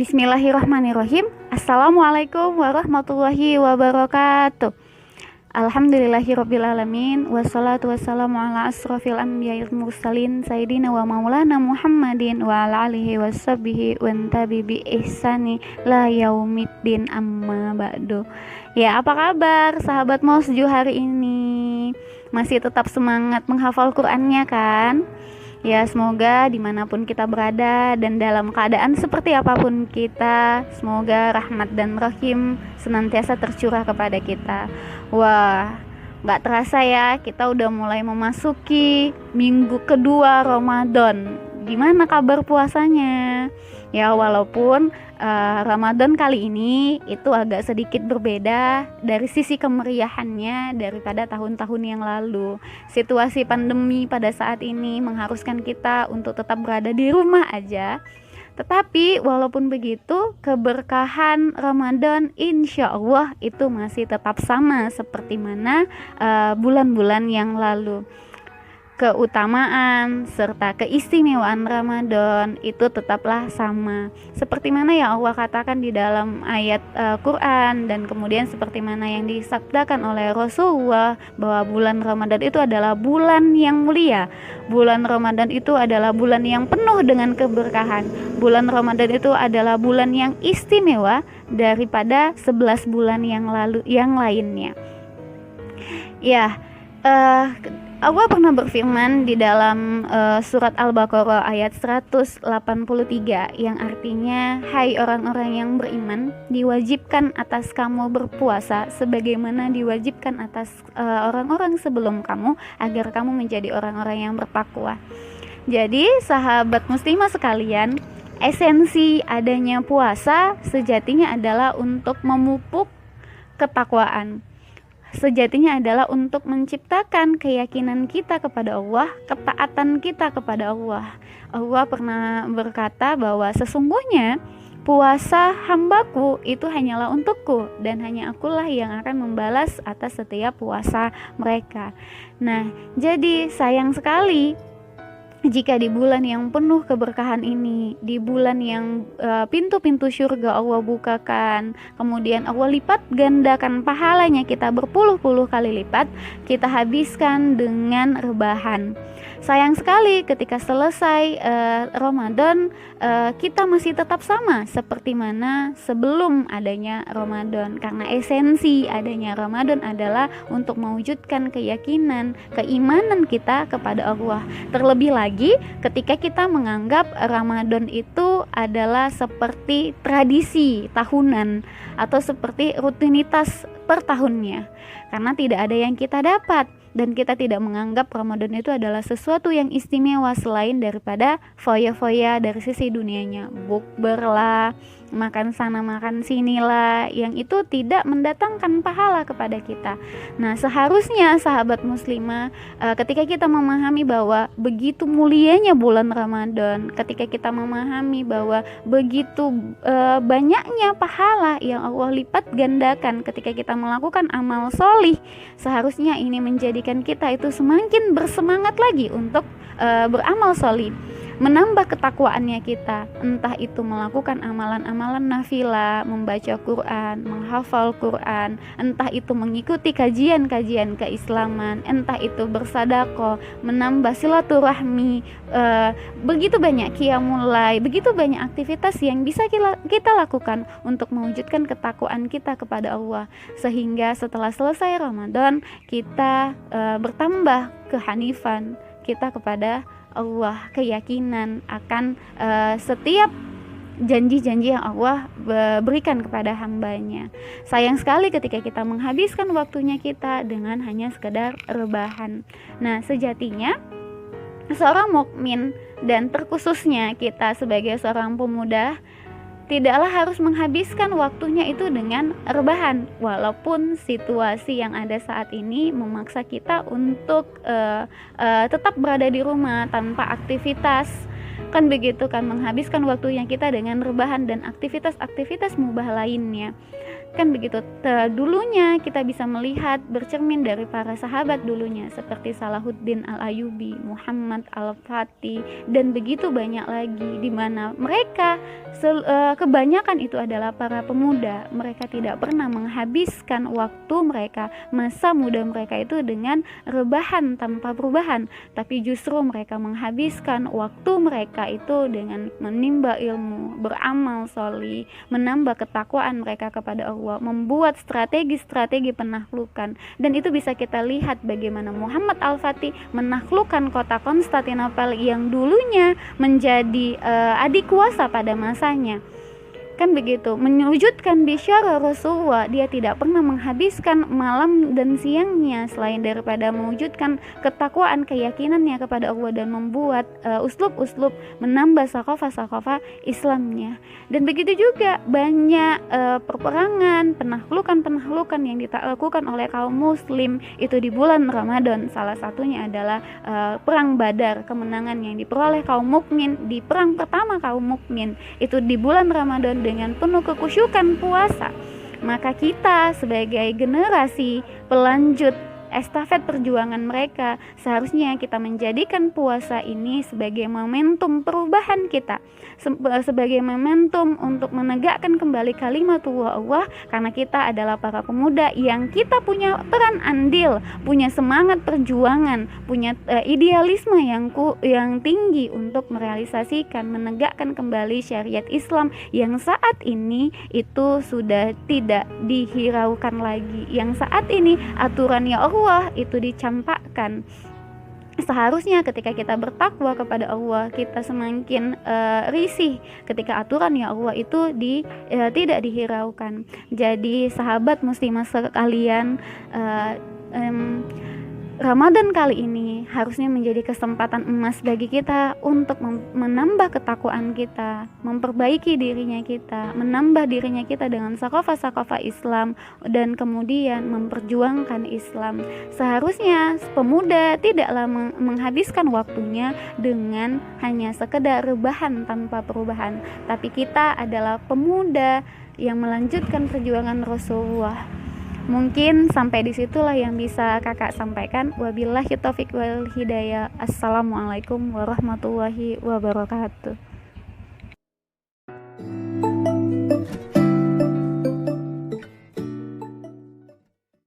Bismillahirrahmanirrahim. Assalamualaikum warahmatullahi wabarakatuh. Alhamdulillahirrabbilalamin. Wassalatu wassalamu ala asrafil anbiya'il mursalin Sayyidina wa maulana Muhammadin wa ala alihi wassabihi wa tabi bi ihsani la yaumiddin amma ba'du. Ya, apa kabar sahabat Mosju hari ini? Masih tetap semangat menghafal Qur'annya kan? Ya, semoga dimanapun kita berada dan dalam keadaan seperti apapun kita, semoga rahmat dan rahim senantiasa tercurah kepada kita. Wah, gak terasa ya, kita udah mulai memasuki minggu kedua Ramadan. Gimana kabar puasanya? Ya, walaupun Ramadan kali ini itu agak sedikit berbeda dari sisi kemeriahannya daripada tahun-tahun yang lalu. Situasi pandemi pada saat ini mengharuskan kita untuk tetap berada di rumah aja. Tetapi walaupun begitu, keberkahan Ramadan insya Allah itu masih tetap sama seperti mana bulan-bulan yang lalu. Keutamaan serta keistimewaan Ramadan itu tetaplah sama seperti mana yang Allah katakan di dalam ayat Quran, dan kemudian seperti mana yang disabdakan oleh Rasulullah bahwa bulan Ramadan itu adalah bulan yang mulia. Bulan Ramadan itu adalah bulan yang penuh dengan keberkahan. Bulan Ramadan itu adalah bulan yang istimewa daripada 11 bulan yang lainnya. Ya, Allah pernah berfirman di dalam surat Al-Baqarah ayat 183 yang artinya, hai orang-orang yang beriman, diwajibkan atas kamu berpuasa sebagaimana diwajibkan atas orang-orang sebelum kamu, agar kamu menjadi orang-orang yang bertakwa. Jadi sahabat muslimah sekalian, esensi adanya puasa sejatinya adalah untuk memupuk ketakwaan. Sejatinya adalah untuk menciptakan keyakinan kita kepada Allah, ketaatan kita kepada Allah. Allah pernah berkata bahwa sesungguhnya puasa hambaku itu hanyalah untukku, dan hanya akulah yang akan membalas atas setiap puasa mereka. Nah, jadi sayang sekali jika di bulan yang penuh keberkahan ini, di bulan yang pintu-pintu surga Allah bukakan, kemudian Allah lipat gandakan pahalanya kita berpuluh-puluh kali lipat, kita habiskan dengan rebahan. Sayang sekali ketika selesai Ramadan, kita masih tetap sama seperti mana sebelum adanya Ramadan, karena esensi adanya Ramadan adalah untuk mewujudkan keyakinan, keimanan kita kepada Allah. Terlebih lagi ketika kita menganggap Ramadan itu adalah seperti tradisi tahunan atau seperti rutinitas per tahunnya, karena tidak ada yang kita dapat, dan kita tidak menganggap Ramadan itu adalah sesuatu yang istimewa selain daripada foya-foya dari sisi dunianya, bukber lah, makan sana makan sini lah, yang itu tidak mendatangkan pahala kepada kita. Nah, seharusnya sahabat muslimah, ketika kita memahami bahwa begitu mulianya bulan Ramadan, ketika kita memahami bahwa begitu banyaknya pahala yang Allah lipat gandakan ketika kita melakukan amal solih, seharusnya ini menjadikan kita itu semakin bersemangat lagi untuk beramal solih, menambah ketakwaannya kita, entah itu melakukan amalan-amalan nafilah, membaca Quran, menghafal Quran, entah itu mengikuti kajian-kajian keislaman, entah itu bersedekah, menambah silaturahmi, begitu banyak qiyamul lail, begitu banyak aktivitas yang bisa kita lakukan untuk mewujudkan ketakwaan kita kepada Allah, sehingga setelah selesai Ramadan kita bertambah kehanifan kita kepada Allah, keyakinan akan setiap janji-janji yang Allah berikan kepada hambanya. Sayang sekali ketika kita menghabiskan waktunya kita dengan hanya sekedar rebahan. Nah, sejatinya seorang mukmin dan terkhususnya kita sebagai seorang pemuda tidaklah harus menghabiskan waktunya itu dengan rebahan, walaupun situasi yang ada saat ini memaksa kita untuk tetap berada di rumah tanpa aktivitas, kan begitu kan, menghabiskan waktunya kita dengan rebahan dan aktivitas-aktivitas mubah lainnya. Kan begitu. Dulunya kita bisa melihat bercermin dari para sahabat dulunya seperti Salahuddin Al-Ayyubi, Muhammad Al-Fatih, dan begitu banyak lagi, di mana mereka kebanyakan itu adalah para pemuda. Mereka tidak pernah menghabiskan waktu mereka, masa muda mereka itu dengan rebahan tanpa perubahan, tapi justru mereka menghabiskan waktu mereka itu dengan menimba ilmu, beramal sholih, menambah ketakwaan mereka kepada Allah, membuat strategi-strategi penaklukan. Dan itu bisa kita lihat bagaimana Muhammad Al-Fatih menaklukkan kota Konstantinopel yang dulunya menjadi adik kuasa pada masanya. Kan begitu, menyujudkan bisyara Rasulullah. Dia tidak pernah menghabiskan malam dan siangnya selain daripada mewujudkan ketakwaan, keyakinannya kepada Allah, dan membuat uslub-uslub menambah sakofah Islamnya. Dan begitu juga banyak peperangan, penaklukan yang dilakukan oleh kaum muslim itu di bulan Ramadan. Salah satunya adalah perang Badar, kemenangan yang diperoleh kaum mukmin di perang pertama kaum mukmin itu di bulan Ramadan dengan penuh kekhusyukan puasa. Maka kita sebagai generasi pelanjut estafet perjuangan mereka, seharusnya kita menjadikan puasa ini sebagai momentum perubahan kita, sebagai momentum untuk menegakkan kembali kalimatullah Allah, karena kita adalah para pemuda yang kita punya peran andil, punya semangat perjuangan, punya idealisme yang tinggi untuk merealisasikan, menegakkan kembali syariat Islam yang saat ini itu sudah tidak dihiraukan lagi, yang saat ini aturannya Allah itu dicampakkan. Seharusnya ketika kita bertakwa kepada Allah, kita semakin risih ketika aturan ya Allah itu tidak dihiraukan. Jadi sahabat muslimah sekalian, Ramadan kali ini harusnya menjadi kesempatan emas bagi kita untuk menambah ketakwaan kita, memperbaiki dirinya kita, menambah dirinya kita dengan sakofah Islam, dan kemudian memperjuangkan Islam. Seharusnya pemuda tidaklah menghabiskan waktunya dengan hanya sekedar rebahan tanpa perubahan, tapi kita adalah pemuda yang melanjutkan perjuangan Rasulullah. Mungkin sampai disitulah yang bisa kakak sampaikan. Wabillahi taufiq wal hidayah. Assalamualaikum warahmatullahi wabarakatuh.